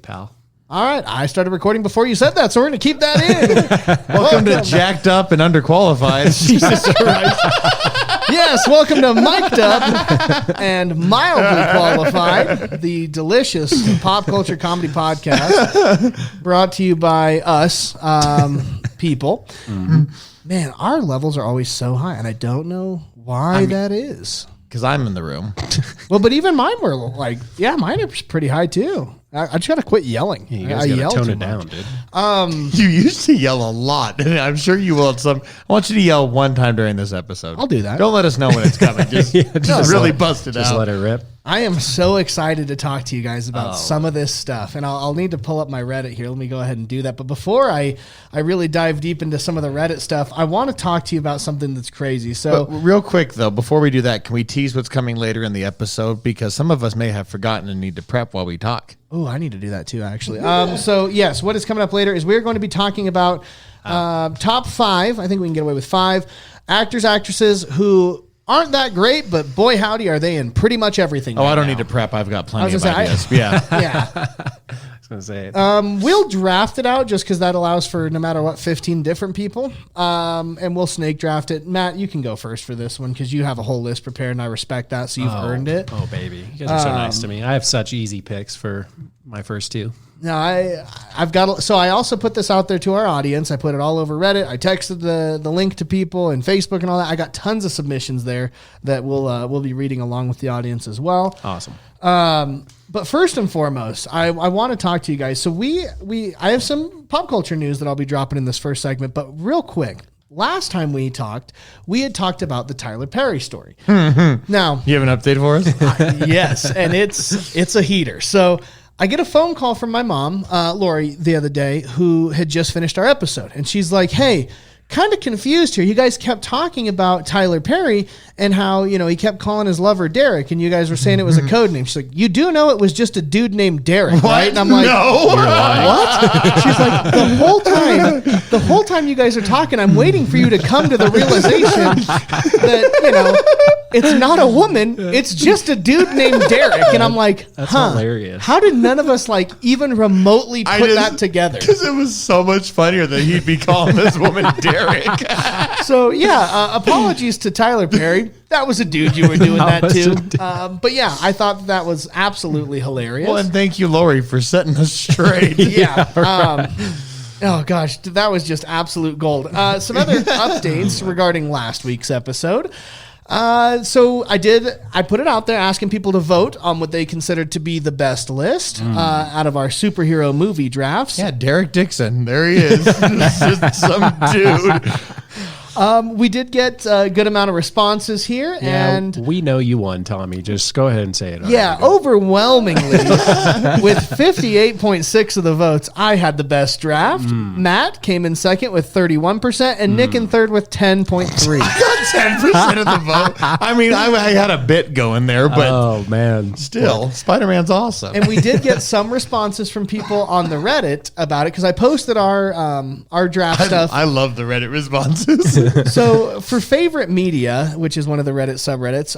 pal. All right, I started recording before you said that, so we're going to keep that in. Welcome to Jacked Up and Underqualified. Jesus Christ. Yes, welcome to Mic'd Up and Mildly Qualified, the delicious pop culture comedy podcast brought to you by us, people. Mm-hmm. Man, our levels are always so high, and I don't know why that is. Because I'm in the room. Well, but even mine were like, mine are pretty high too. I just got to quit yelling. Yeah, you guys got to tone it down, dude. You used to yell a lot, and I'm sure you will at some. I want you to yell one time during this episode. I'll do that. Don't let us know when it's coming. Just, just really bust it out. Just let it rip. I am so excited to talk to you guys about some of this stuff, and I'll need to pull up my Reddit here. Let me go ahead and do that. But before I really dive deep into some of the Reddit stuff, I want to talk to you about something that's crazy. So, but real quick, though, before we do that, can we tease what's coming later in the episode? Because some of us may have forgotten and need to prep while we talk. Oh, I need to do that too, actually. So, yes, what is coming up later is we're going to be talking about top 5. I think we can get away with 5 actors, actresses who aren't that great, but boy, howdy, are they in pretty much everything. I don't need to prep. I've got plenty of ideas. Yeah. I was going to say. We'll draft it out just because that allows for no matter what 15 different people, and we'll snake draft it. Matt, you can go first for this one because you have a whole list prepared, and I respect that, so you've earned it. Oh, baby. You guys are so nice to me. I have such easy picks for my first 2. No, I've got. So I also put this out there to our audience. I put it all over Reddit. I texted the link to people and Facebook and all that. I got tons of submissions there that we'll be reading along with the audience as well. Awesome. But first and foremost, I want to talk to you guys. So I have some pop culture news that I'll be dropping in this first segment. But real quick, last time we had talked about the Tyler Perry story. Now, you have an update for us? Yes, and it's a heater. So I get a phone call from my mom, Lori, the other day, who had just finished our episode. And she's like, hey, kind of confused here. You guys kept talking about Tyler Perry and how, he kept calling his lover Derek, and you guys were saying it was a code name. She's like, you do know it was just a dude named Derek, right? And I'm like, no. What? She's like, the whole time you guys are talking, I'm waiting for you to come to the realization that, it's not a woman. It's just a dude named Derek. And I'm like, that's hilarious. How did none of us even remotely put that together? Because it was so much funnier that he'd be calling this woman Derek. So, apologies to Tyler Perry. That was a dude you were doing that too. But yeah, I thought that was absolutely hilarious. Well, and thank you, Lori, for setting us straight. Yeah. Oh gosh, that was just absolute gold. Some other updates regarding last week's episode. So I put it out there asking people to vote on what they considered to be the best list out of our superhero movie drafts. Yeah, Derek Dixon. There he is. Just some dude. We did get a good amount of responses here. Yeah, and we know you won, Tommy. Just go ahead and say it. Yeah, overwhelmingly, with 58.6 of the votes, I had the best draft. Matt came in second with 31%, and Nick in third with 10.3. I got 10% of the vote. I mean, I had a bit going there, but oh man, still, Spider-Man's awesome. And we did get some responses from people on the Reddit about it because I posted our draft stuff. I love the Reddit responses. So for favorite media, which is one of the Reddit subreddits,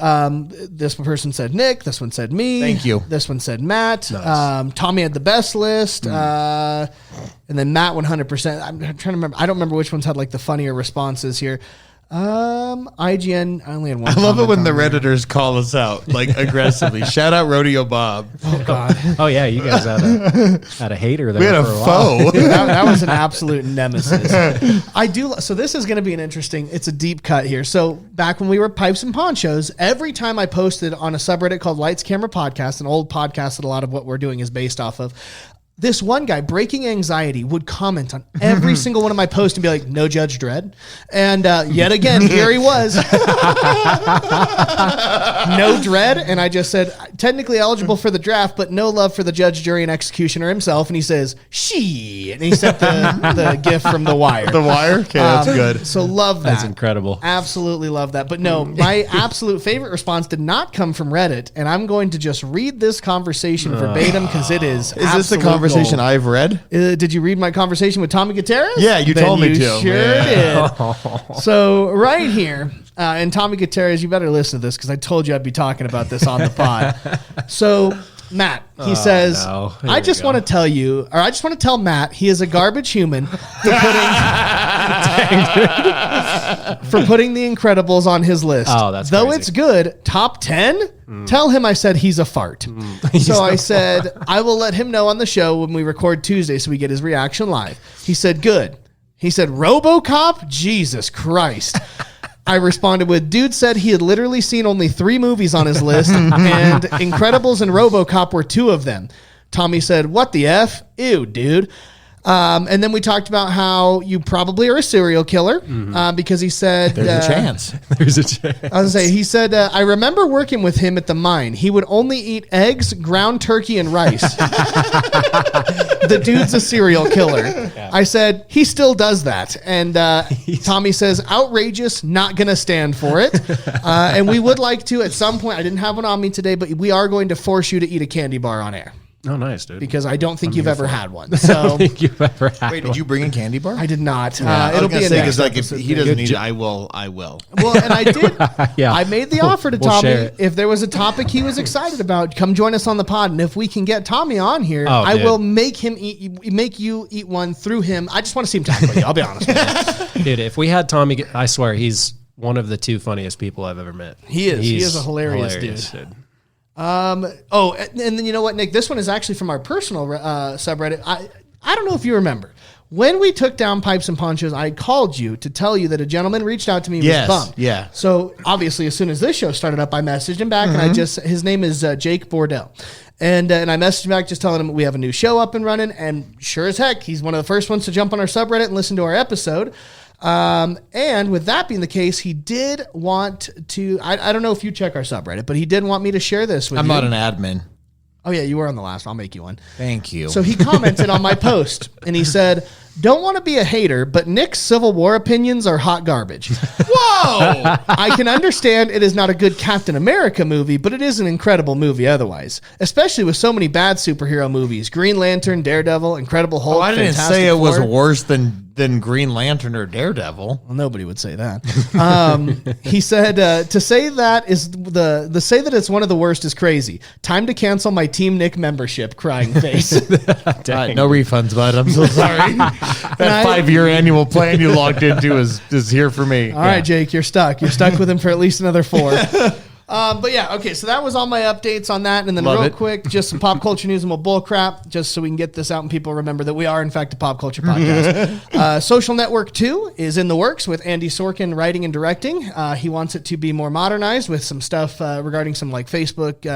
this person said Nick, this one said me. Thank you. This one said Matt. Nice. Tommy had the best list. And then Matt 100%. I'm trying to remember. I don't remember which ones had the funnier responses here. IGN, I only had one. I love it when the Redditors call us out aggressively. Shout out Rodeo Bob. Oh God. Oh yeah, you guys had a hater there. We had a foe. That was an absolute nemesis. So this is going to be it's a deep cut here. So back when we were Pipes and Ponchos, every time I posted on a subreddit called Lights Camera Podcast, an old podcast that a lot of what we're doing is based off of, this one guy, Breaking Anxiety, would comment on every single one of my posts and be like, no Judge Dredd. And yet again, here he was. No Dredd. And I just said, technically eligible for the draft, but no love for the judge, jury, and executioner himself. And he says, she. And he sent the gif from The Wire. The Wire? Okay, that's good. So love that. That's incredible. Absolutely love that. But no, my absolute favorite response did not come from Reddit. And I'm going to just read this conversation verbatim because it is this the conversation I've read? Did you read my conversation with Tommy Gutierrez? Yeah, you told me to. Sure did. So right here, and Tommy Gutierrez, you better listen to this because I told you I'd be talking about this on the pod. So Matt. He says, no. I just want to tell you, or I just want to tell Matt he is a garbage human for putting The Incredibles on his list. Oh, that's Though crazy. it's good, top 10, tell him I said he's a fart. So I said, I will let him know on the show when we record Tuesday so we get his reaction live. He said, good. He said, RoboCop? Jesus Christ. I responded with, dude said he had literally seen only 3 movies on his list, and Incredibles and RoboCop were 2 of them. Tommy said, what the F? Ew, dude. And then we talked about how you probably are a serial killer because he said... There's a chance. There's a chance. I was going to say, he said, I remember working with him at the mine. He would only eat eggs, ground turkey, and rice. The dude's a serial killer. Yeah. I said, he still does that. And Tommy says, outrageous, not going to stand for it. And we would like to, at some point, I didn't have one on me today, but we are going to force you to eat a candy bar on air. Oh, nice, dude. Because I don't think you've ever had one. So I don't think you've ever had Wait, one. did you bring a candy bar? I did not. I It'll was gonna be a say, next because like if episode he thing. doesn't need it, I will. Well, and I did. Yeah. I made the offer to We'll share Tommy. it. If there was a topic he was excited about, come join us on the pod. And if we can get Tommy on here, I dude. will make you eat one through him. I just want to see him tackle you. I'll be honest with you. Dude, if we had Tommy, I swear he's one of the 2 funniest people I've ever met. He is. He He's is a hilarious dude. And then you know what, Nick? This one is actually from our personal subreddit. I don't know if you remember. When we took down Pipes and Ponchos, I called you to tell you that a gentleman reached out to me and was bummed. Yeah. So obviously, as soon as this show started up, I messaged him back, and his name is Jake Bordell. And I messaged him back just telling him we have a new show up and running. And sure as heck, he's one of the first ones to jump on our subreddit and listen to our episode. And with that being the case, he did want to, I don't know if you check our subreddit, but he did want me to share this with you. I'm not an admin. Oh yeah, you were on the last. I'll make you one. Thank you. So he commented on my post and he said, don't want to be a hater, but Nick's Civil War opinions are hot garbage. Whoa! I can understand it is not a good Captain America movie, but it is an incredible movie otherwise, especially with so many bad superhero movies. Green Lantern, Daredevil, Incredible Hulk, I didn't Fantastic say it was Four. worse than Green Lantern or Daredevil. Well, nobody would say that. He said to say that is the say that it's one of the worst is crazy. Time to cancel my Team Nick membership. Crying face. No refunds, bud. I'm so sorry. That 5-year annual plan you logged into is here for me. All right, Jake, you're stuck. You're stuck with him for at least another 4. But yeah, okay, so that was all my updates on that. And then real quick, just some pop culture news and more bull crap, just so we can get this out and people remember that we are, in fact, a pop culture podcast. Social Network 2 is in the works with Andy Sorkin writing and directing. He wants it to be more modernized with some stuff regarding some like Facebook,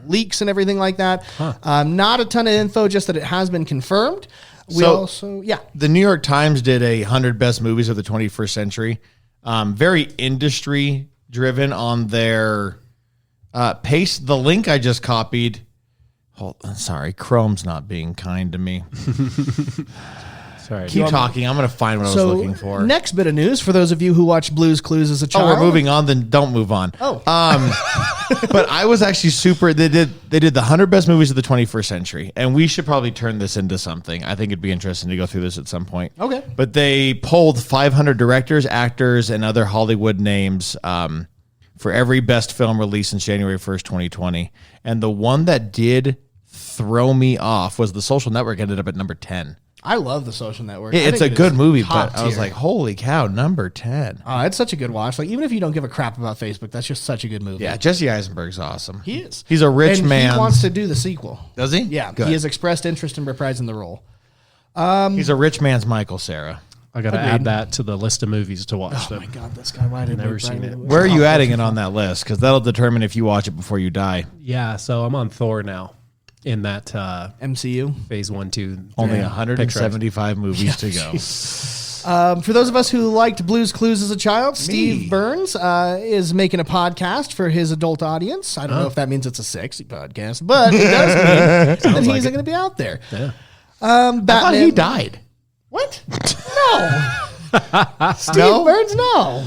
leaks and everything like that. Not a ton of info, just that it has been confirmed. The New York Times did 100 best movies of the 21st century. Very industry driven on their paste. The link I just copied. Sorry, Chrome's not being kind to me. Sorry. Keep talking. I'm going to find what I was looking for. Next bit of news for those of you who watched Blue's Clues as a child. Oh, we're moving on. Then don't move on. Oh. But I was actually super. They did the 100 best movies of the 21st century, and we should probably turn this into something. I think it'd be interesting to go through this at some point. Okay. But they polled 500 directors, actors, and other Hollywood names for every best film released since January 1st, 2020. And the one that did throw me off was The Social Network. Ended up at number 10. I love The Social Network. It's a good movie, but I was tier. like, holy cow, number 10. It's such a good watch. Like, even if you don't give a crap about Facebook, that's just such a good movie. Yeah, Jesse Eisenberg's awesome. He is. He's a rich man. He wants to do the sequel. Does he? Yeah, Good. he has expressed interest in reprising the role. He's a rich man's Michael Cera. I got to add that to the list of movies to watch. Oh my God, this guy! Why did Never seen it. Where are you adding it on that list? Because that'll determine if you watch it before you die. Yeah, so I'm on Thor now in that MCU phase 1, 2. Only yeah, 175 movies to go. For those of us who liked Blue's Clues as a child, Steve Burns is making a podcast for his adult audience. I don't know if that means it's a sexy podcast, but it does mean that he's going to be out there. Yeah. Batman. I thought he died. What? No. Steve Burns, no.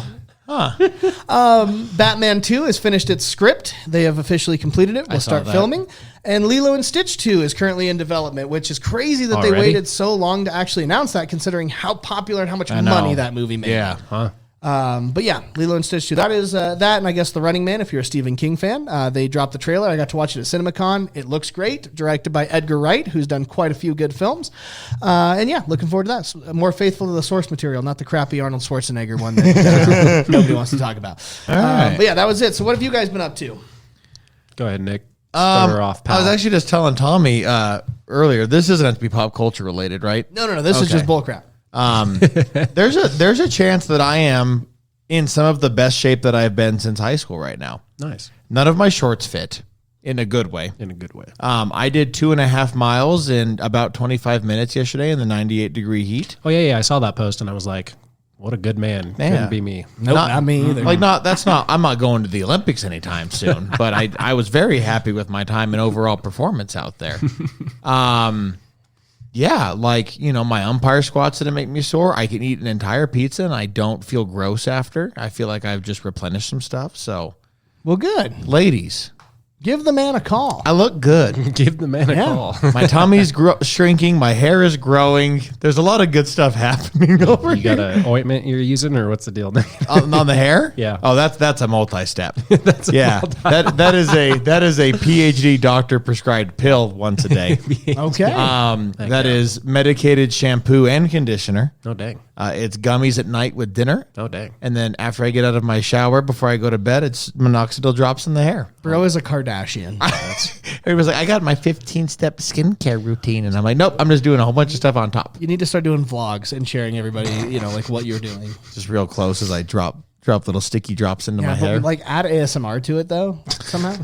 Batman 2 has finished its script. They have officially completed it. We'll start filming. And Lilo and Stitch 2 is currently in development, which is crazy that they waited so long to actually announce that, considering how popular and how much money that movie made. Yeah. Huh? But yeah, Lilo and Stitch 2. That is that, and I guess The Running Man, if you're a Stephen King fan. They dropped the trailer. I got to watch it at CinemaCon. It looks great. Directed by Edgar Wright, who's done quite a few good films. And yeah, looking forward to that. More faithful to the source material, not the crappy Arnold Schwarzenegger one that nobody wants to talk about. All right. But yeah, that was it. So what have you guys been up to? Go ahead, Nick. Start her off, pal. I was actually just telling Tommy earlier, this isn't have to be pop culture related, right? No. This is just bullcrap. There's a chance that I am in some of the best shape that I've been since high school right now. Nice. None of my shorts fit in a good way. I did 2.5 miles in about 25 minutes yesterday in the 98-degree heat. Oh, yeah. I saw that post and I was like, what a good man. Yeah. Couldn't be me. Nope, not me either. I'm not going to the Olympics anytime soon, but I was very happy with my time and overall performance out there. Yeah, my umpire squats didn't make me sore. I can eat an entire pizza and I don't feel gross after. I feel like I've just replenished some stuff. So, well, good. Ladies, give the man a call. I look good. Give the man a call. My tummy's shrinking. My hair is growing. There's a lot of good stuff happening over You here. got an ointment you're using, or what's the deal? on the hair? Yeah. Oh, that's a multi-step. That is a PhD doctor prescribed pill once a day. Okay. That is medicated shampoo and conditioner. Oh, dang. It's gummies at night with dinner. Oh, dang. And then after I get out of my shower, before I go to bed, it's minoxidil drops in the hair. Bro is a Kardashian. Everybody's like, I got my 15-step skincare routine. And I'm like, nope, I'm just doing a whole bunch of stuff on top. You need to start doing vlogs and sharing everybody, like what you're doing. Just real close as I drop little sticky drops into my hair. Like add ASMR to it though, somehow.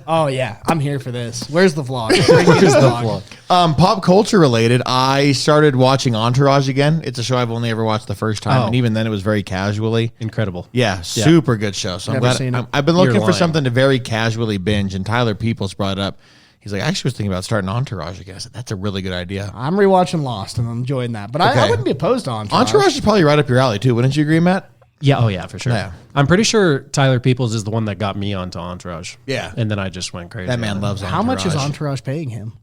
Oh yeah, I'm here for this. Where's the vlog? Where's the vlog? Pop culture related, I started watching Entourage again. It's a show I've only ever watched the first time, and even then it was very casually. Incredible. Yeah, super good show. So I'm Never seen glad. it. I've been looking You're for lying. something to very casually binge, and Tyler Peoples brought it up. He's like, I actually was thinking about starting Entourage again. I said, that's a really good idea. I'm rewatching Lost and I'm enjoying that, but I wouldn't be opposed to Entourage. Entourage is probably right up your alley too. Wouldn't you agree, Matt? Yeah. Oh, yeah, for sure. Yeah. I'm pretty sure Tyler Peoples is the one that got me onto Entourage. Yeah. And then I just went crazy. That man loves Entourage. How much is Entourage paying him?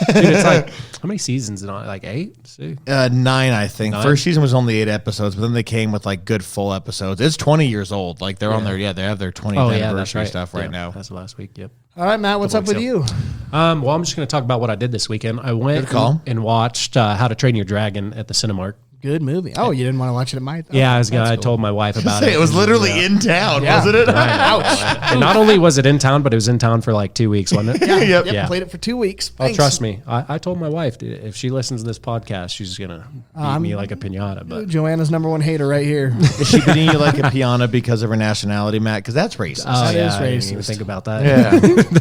Dude, it's like, how many seasons is it on? Like 8? See? 9, I think. 9? First season was only 8 episodes, but then they came with like good full episodes. It's 20 years old. Like they're on their, they have their 20th Oh, yeah, that's anniversary right. stuff right now. That's last week. Yep. All right, Matt, what's up with you? Well, I'm just going to talk about what I did this weekend. I went Good call. and watched How to Train Your Dragon at the Cinemark. Good movie. Oh, you didn't want to watch it at my? Yeah, I told my wife about it. It was literally in town, wasn't it? Ouch. And not only was it in town, but it was in town for like 2 weeks, wasn't it? Yep. Yeah. Played it for 2 weeks. Oh, Thanks. trust me. I told my wife, dude, if she listens to this podcast, she's going to beat me like a pinata. But Joanna's number one hater right here. Is she beating you like a piano because of her nationality, Matt? Because that's racist. Oh, That yeah, is I didn't even racist. think about that.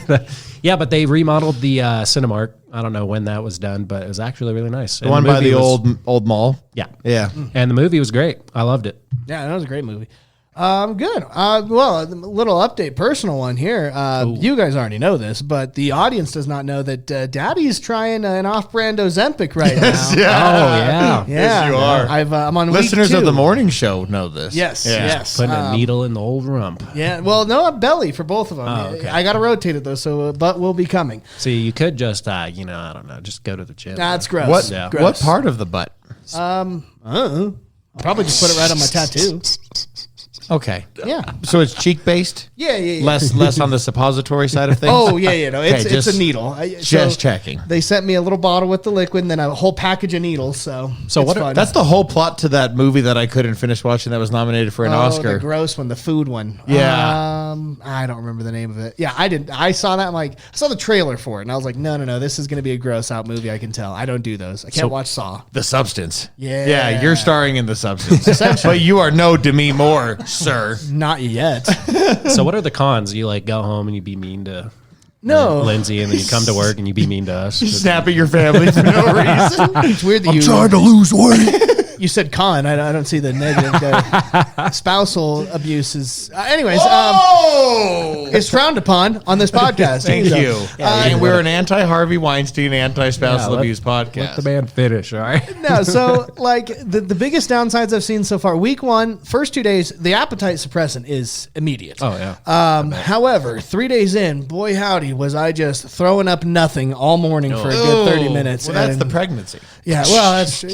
Yeah. Yeah, but they remodeled the Cinemark. I don't know when that was done, but it was actually really nice. The one by the old mall. Yeah. Yeah. And the movie was great. I loved it. Yeah, that was a great movie. Good. Well, a little update, personal one here. You guys already know this, but the audience does not know that Daddy's trying an off-brand Ozempic right now. Oh, yeah. Yeah, Yes, you are. I'm on Listeners week 2. of the morning show know this. Yes. Putting a needle in the old rump. Yeah. Well, no, belly for both of them. Oh, okay. I got to rotate it though, so butt will be coming. See, you could just, I don't know, just go to the gym. That's gross. What Yeah. Gross. what part of the butt? I'll probably just put it right on my tattoo. Okay. Yeah. So it's cheek based? Yeah. Less on the suppository side of things? Oh yeah. No, it's Okay, it's a needle. Just checking. They sent me a little bottle with the liquid and then a whole package of needles. So it's fun. That's the whole plot to that movie that I couldn't finish watching that was nominated for an the Oscar. gross one, the food one. Yeah. I don't remember the name of it. Yeah, I didn't. I saw that. I saw the trailer for it, and I was like, no, this is going to be a gross out movie. I can tell. I don't do those. I can't watch Saw. The Substance. Yeah. Yeah, you're starring in The Substance. But you are no Demi Moore, sir. Not yet. So what are the cons? You like go home and you be mean to No. Lindsay, and then you come to work and you be mean to us. Snap at your family for no reason. It's weird that to lose weight. you said con. I don't see the negative. Spousal abuse is. Anyways, it's frowned upon on this podcast. Thank So, you. And we're an anti-Harvey Weinstein, anti-spousal abuse Let podcast. the man finish, all right? No, so like the biggest downsides I've seen so far. Week 1, first 2 days, the appetite suppressant is immediate. Oh, yeah. However, 3 days in, boy howdy, was I just throwing up nothing all morning for a good 30 minutes. Well, that's and- the pregnancy. Yeah, well, that's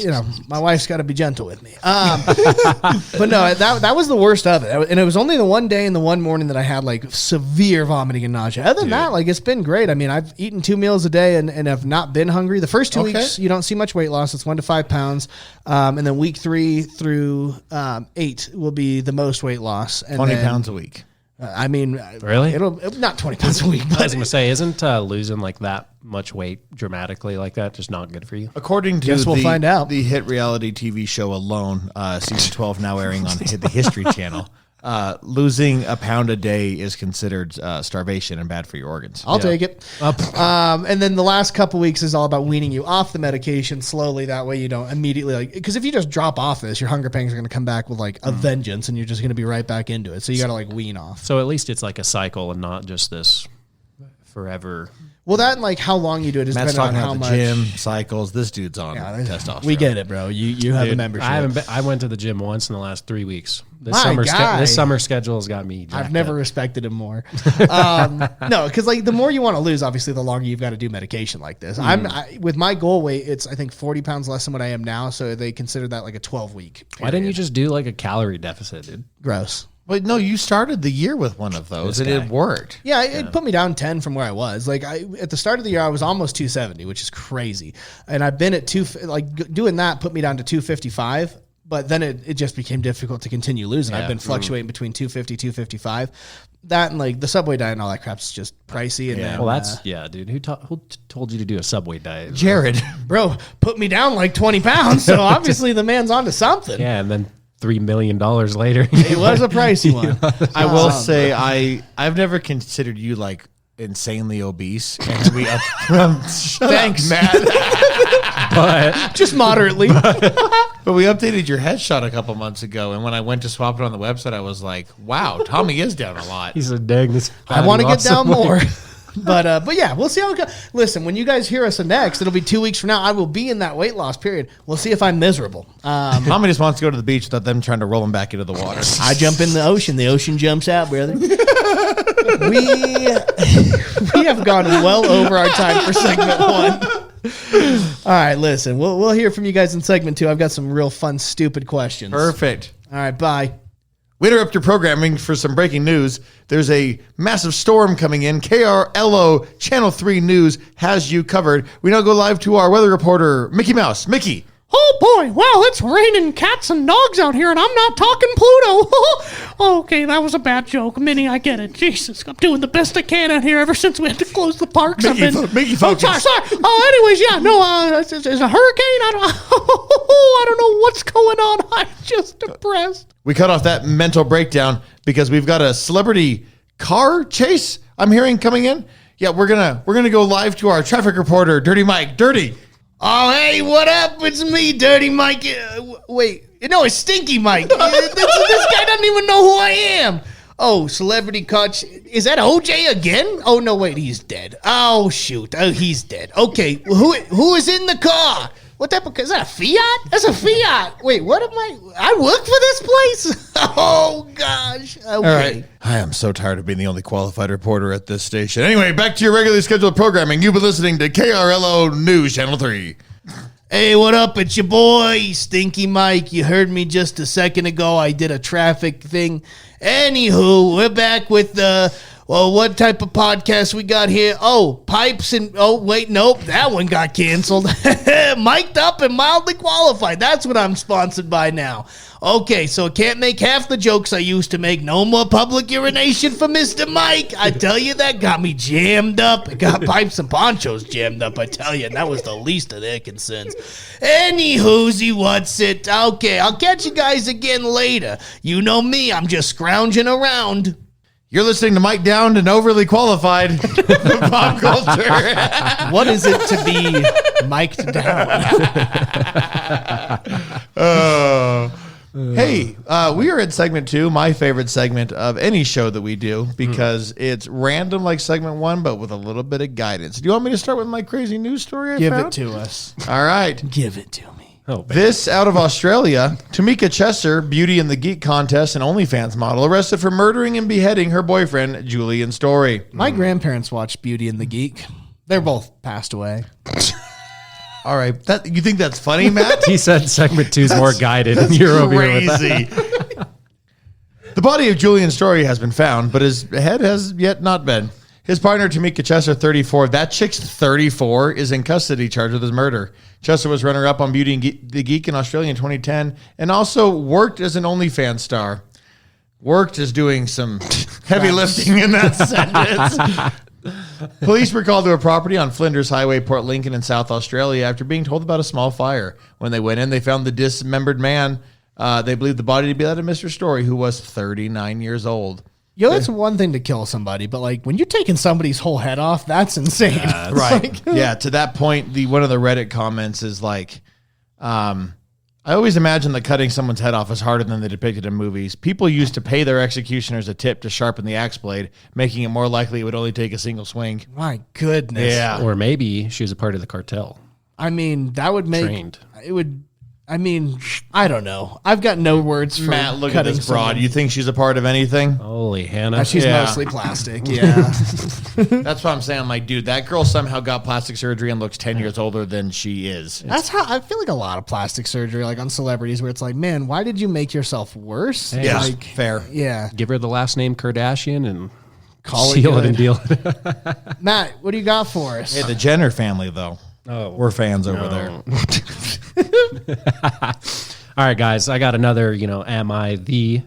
my wife's got to be gentle with me. But no, that was the worst of it. And it was only the one day and the one morning that I had like severe vomiting and nausea. Other than that, like it's been great. I mean, I've eaten 2 meals a day and have not been hungry. The first 2 weeks, you don't see much weight loss. It's 1 to 5 pounds. And then week 3 through 8 will be the most weight loss. And 20 pounds a week. I mean, really? It'll not 20 pounds a week. But I was going to say, isn't losing like that much weight dramatically like that just not good for you? According to we'll find out. The hit reality TV show Alone, season 12 now airing on the History Channel, losing a pound a day is considered starvation and bad for your organs. I'll take it. And then the last couple weeks is all about weaning you off the medication slowly. That way you don't immediately because if you just drop off this, your hunger pangs are going to come back with like a vengeance, and you're just going to be right back into it. So you got to like wean off. So at least it's like a cycle and not just this forever. Well, that and like how long you do it is Matt's depending talking on about how the much. gym cycles. This dude's on testosterone. We get it, bro. You have a membership. I went to the gym once in the last 3 weeks. This summer schedule has got me jacked I've never up. respected him more. No, because like the more you want to lose, obviously, the longer you've got to do medication like this. With my goal weight, it's I think 40 pounds less than what I am now. So they consider that like a 12-week. Why didn't you just do like a calorie deficit, dude? Gross. But no, you started the year with one of those, and it worked. Yeah, it put me down 10 from where I was. Like at the start of the year, I was almost 270, which is crazy. And I've been at doing that put me down to 255. But then it just became difficult to continue losing. I've been fluctuating between 250, 255. That and like the Subway diet and all that crap's just pricey. And then, well, that's dude. Who told you to do a Subway diet? Jared, bro, put me down like 20 pounds. So obviously the man's onto something. Yeah, and then $3 million later, it was a pricey one. I will say I've never considered you like insanely obese, and we thanks, Matt. but just moderately. But we updated your headshot a couple months ago, and when I went to swap it on the website, I was like, "Wow, Tommy is down a lot." he's a dang. This I want to get down more. But yeah, we'll see how it goes. Listen, when you guys hear us next, it'll be 2 weeks from now. I will be in that weight loss period. We'll see if I'm miserable. Tommy just wants to go to the beach without them trying to roll him back into the water. I jump in the ocean. The ocean jumps out, brother. we have gone well over our time for segment 1. All right, listen, we'll hear from you guys in segment 2. I've got some real fun, stupid questions. Perfect. All right, bye. We interrupt your programming for some breaking news. There's a massive storm coming in. KRLO Channel 3 News has you covered. We now go live to our weather reporter, Mickey Mouse. Mickey. Oh boy, well, it's raining cats and dogs out here, and I'm not talking Pluto. Okay, that was a bad joke. Minnie, I get it. Jesus, I'm doing the best I can out here ever since we had to close the parks. Mickey focus. Sorry. Oh, anyways, yeah, no, it's a hurricane. I don't know what's going on. I'm just depressed. We cut off that mental breakdown because we've got a celebrity car chase I'm hearing coming in. Yeah, we're gonna go live to our traffic reporter, Dirty Mike. Dirty. Oh, hey, what up? It's me, Dirty Mike. Wait, no, it's Stinky Mike. This guy doesn't even know who I am. Oh, celebrity car. Is that OJ again? Oh, no, wait, he's dead. Oh, shoot. Oh, he's dead. Okay, who is in the car? What type of, is that a Fiat? That's a Fiat. Wait, what am I work for this place? Oh, gosh. Okay. All right. I am so tired of being the only qualified reporter at this station. Anyway, back to your regularly scheduled programming. You've been listening to KRLO News Channel 3. Hey, what up? It's your boy, Stinky Mike. You heard me just a second ago. I did a traffic thing. Anywho, we're back with what type of podcast we got here? Oh, pipes and, oh, wait, nope, that one got canceled. Mic'd up and mildly qualified. That's what I'm sponsored by now. Okay, so I can't make half the jokes I used to make. No more public urination for Mr. Mike. I tell you, that got me jammed up. It got pipes and ponchos jammed up, I tell you, and that was the least of their concerns. Anywhoozy, what's it? Okay, I'll catch you guys again later. You know me, I'm just scrounging around. You're listening to Mike Downed and Overly Qualified Pop Culture. What is it to be mic'd down? Hey, we are in segment 2, my favorite segment of any show that we do, because it's random like segment 1, but with a little bit of guidance. Do you want me to start with my crazy news story I Give found? it to us. All right. Give it to me. Oh, This out of Australia, Tamika Chesser, Beauty and the Geek contest and OnlyFans model, arrested for murdering and beheading her boyfriend, Julian Story. My grandparents watched Beauty and the Geek. They're both passed away. All right. You think that's funny, Matt? He said segment 2 is more guided, and you're over here with that. Crazy. The body of Julian Story has been found, but his head has yet not been. His partner, Tamika Chester, 34. That chick's 34, is in custody charged with his murder. Chester was runner-up on Beauty and the Geek in Australia in 2010 and also worked as an OnlyFans star. Worked is doing some heavy lifting in that sentence. Police were called to a property on Flinders Highway, Port Lincoln in South Australia after being told about a small fire. When they went in, they found the dismembered man. They believed the body to be that of Mr. Story, who was 39 years old. Yo, it's one thing to kill somebody, but like when you're taking somebody's whole head off, that's insane. Right. Yeah. To that point, one of the Reddit comments is like, I always imagine that cutting someone's head off is harder than they depicted in movies. People used to pay their executioners a tip to sharpen the axe blade, making it more likely it would only take a single swing. My goodness. Yeah. Or maybe she was a part of the cartel. I mean, that would make Trained. it would. I mean, I don't know. I've got no words for Matt, look at cutting this broad. someone. You think she's a part of anything? Holy Hannah. She's Yeah. mostly plastic. Yeah. That's what I'm saying. I'm like, dude, that girl somehow got plastic surgery and looks 10 years older than she is. That's how I feel like a lot of plastic surgery, like on celebrities, where it's like, man, why did you make yourself worse? Yeah, Like, fair. yeah. Give her the last name Kardashian and Call it seal it good. and deal it. Matt, what do you got for us? Hey, the Jenner family, though. Oh, We're fans over there. All right, guys. I got another, am I the...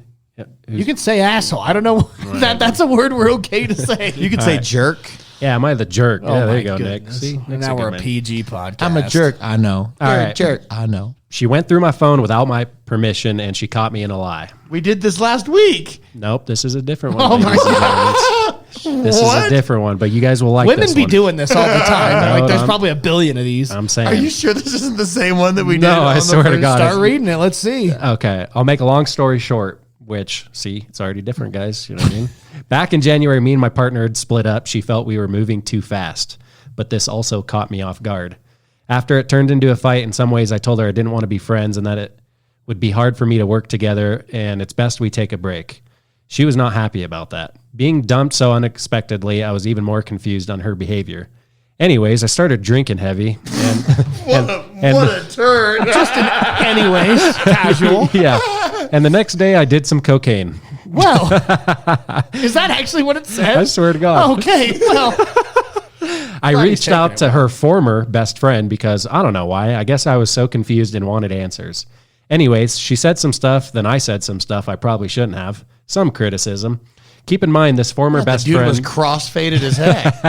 You can say asshole. I don't know. That's a word we're okay to say. You could say jerk. Yeah, am I the jerk? Oh yeah, there my you go, Nick. goodness. See? And Nick's now good we're a man. PG podcast. I'm a jerk. I know. All You're a right. jerk. I know. She went through my phone without my permission, and she caught me in a lie. We did this last week. Nope, this is a different one. Oh my ladies and gentlemen. This is a different one, but you guys will like Women this be one. doing this all the time. No, There's I'm- probably a billion of these. I'm saying. Are you sure this isn't the same one that we did? No, I on the swear to first- God. Start reading it. Let's see. Okay, I'll make a long story short, which, see, it's already different, guys. You know what I mean? Back in January, me and my partner had split up. She felt we were moving too fast, but this also caught me off guard. After it turned into a fight, in some ways, I told her I didn't want to be friends and that it would be hard for me to work together and it's best we take a break. She was not happy about that. Being dumped so unexpectedly, I was even more confused on her behavior. Anyways, I started drinking heavy. And, What a turn. Anyways, casual. yeah. And the next day, I did some cocaine. Well, is that actually what it says? I swear to God. Okay, well, I Glad he's reached taking out it to her former best friend because I don't know why. I guess I was so confused and wanted answers. Anyways, she said some stuff, then I said some stuff I probably shouldn't have. Some criticism. Keep in mind, this former best Dude friend. was cross-faded as heck.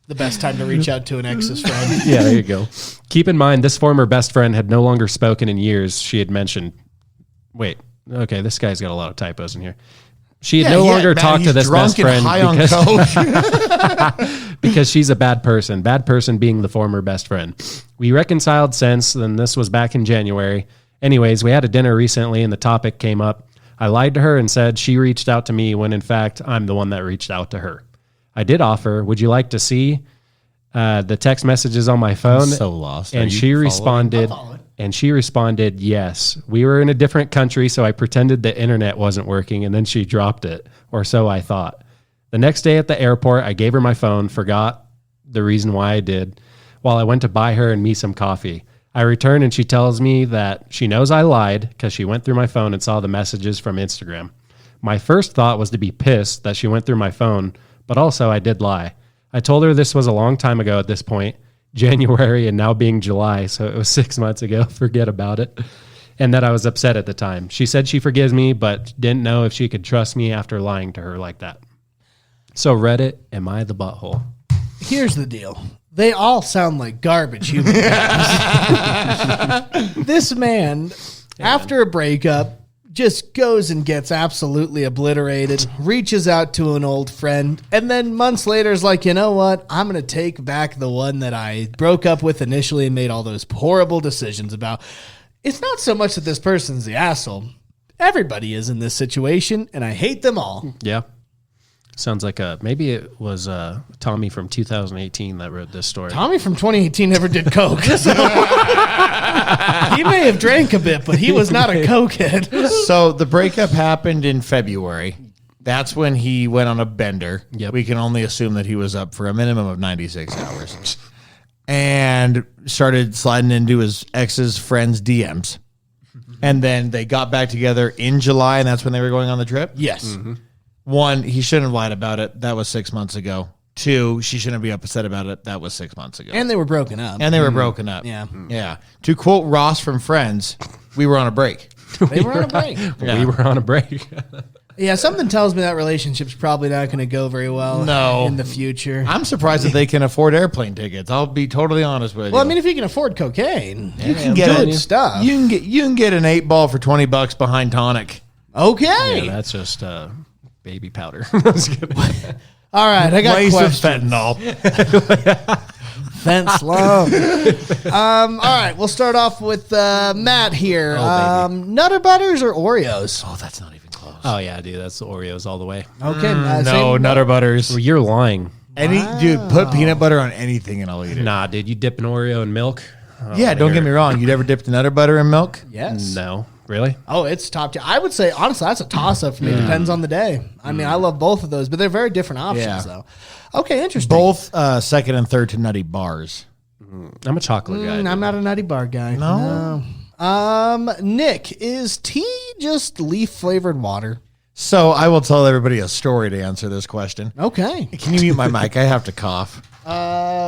the best time to reach out to an ex's friend. Yeah, there you go. Keep in mind, this former best friend had no longer spoken in years. She had mentioned. Wait, okay, this guy's got a lot of typos in here. She had no longer man, talked to he's this drunk best and friend high on coke. because she's a bad person. Bad person being the former best friend. We reconciled since, and this was back in January. Anyways, we had a dinner recently, and the topic came up. I lied to her and said she reached out to me when, in fact, I'm the one that reached out to her. I did offer, would you like to see the text messages on my phone? so lost. Are And you she following? responded, yes. We were in a different country, so I pretended the internet wasn't working, and then she dropped it, or so I thought. The next day at the airport, I gave her my phone, forgot the reason why I did, while I went to buy her and me some coffee. I return and she tells me that she knows I lied because she went through my phone and saw the messages from Instagram. My first thought was to be pissed that she went through my phone, but also I did lie. I told her this was a long time ago at this point, January and now being July, so it was 6 months ago, forget about it, and that I was upset at the time. She said she forgives me, but didn't know if she could trust me after lying to her like that. So Reddit, am I the butthole? Here's the deal. They all sound like garbage human beings. This man, after a breakup, just goes and gets absolutely obliterated, reaches out to an old friend, and then months later is like, you know what? I'm going to take back the one that I broke up with initially and made all those horrible decisions about. It's not so much that this person's the asshole. Everybody is in this situation, and I hate them all. Yeah. Sounds like maybe it was Tommy from 2018 that wrote this story. Tommy from 2018 never did coke. So he may have drank a bit, but he was not a cokehead. So the breakup happened in February. That's when he went on a bender. Yep. We can only assume that he was up for a minimum of 96 hours. and started sliding into his ex's friend's DMs. And then they got back together in July, and that's when they were going on the trip? Yes. Mm-hmm. 1, he shouldn't have lied about it. That was 6 months ago. 2, she shouldn't be upset about it. That was 6 months ago. And they were broken up. Yeah. Yeah. To quote Ross from Friends, we were on a break. They were on a break. We were on a break. Yeah, something tells me that relationship's probably not going to go very well in the future. I'm surprised that they can afford airplane tickets. I'll be totally honest with you. Well, I mean, if you can afford cocaine, you can get good stuff. You can get an 8-ball for $20 behind tonic. Okay. Yeah, that's just baby powder. All right, I got Waste of questions. fentanyl. Fence love. All right, we'll start off with Matt here. Nutter Butters or Oreos? Oh, that's not even close. Oh, yeah, dude. That's the Oreos all the way. Okay. No, Nutter Butters. Well, you're lying. Dude, put peanut butter on anything and I'll eat it. Nah, dude. You dip an Oreo in milk? Yeah, don't get me wrong. You'd ever dipped Nutter Butter in milk? Yes. No. Really? Oh, it's top tier. I would say, honestly, that's a toss-up for me. Depends on the day. I mean, I love both of those, but they're very different options, though. Okay, interesting. Both second and third to Nutty bars. I'm a chocolate guy. I'm not a Nutty Bar guy. No? Nick, is tea just leaf-flavored water? So I will tell everybody a story to answer this question. Okay. Can you mute my mic? I have to cough.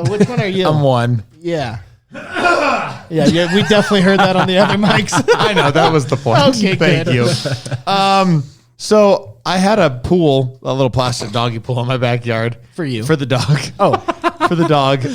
Which one are you? I'm one. Yeah. Yeah, we definitely heard that on the other mics. I know, that was the point. Okay, Thank good. you. So I had a pool, a little plastic doggy pool in my backyard. For you. For the dog. Oh. For the dog.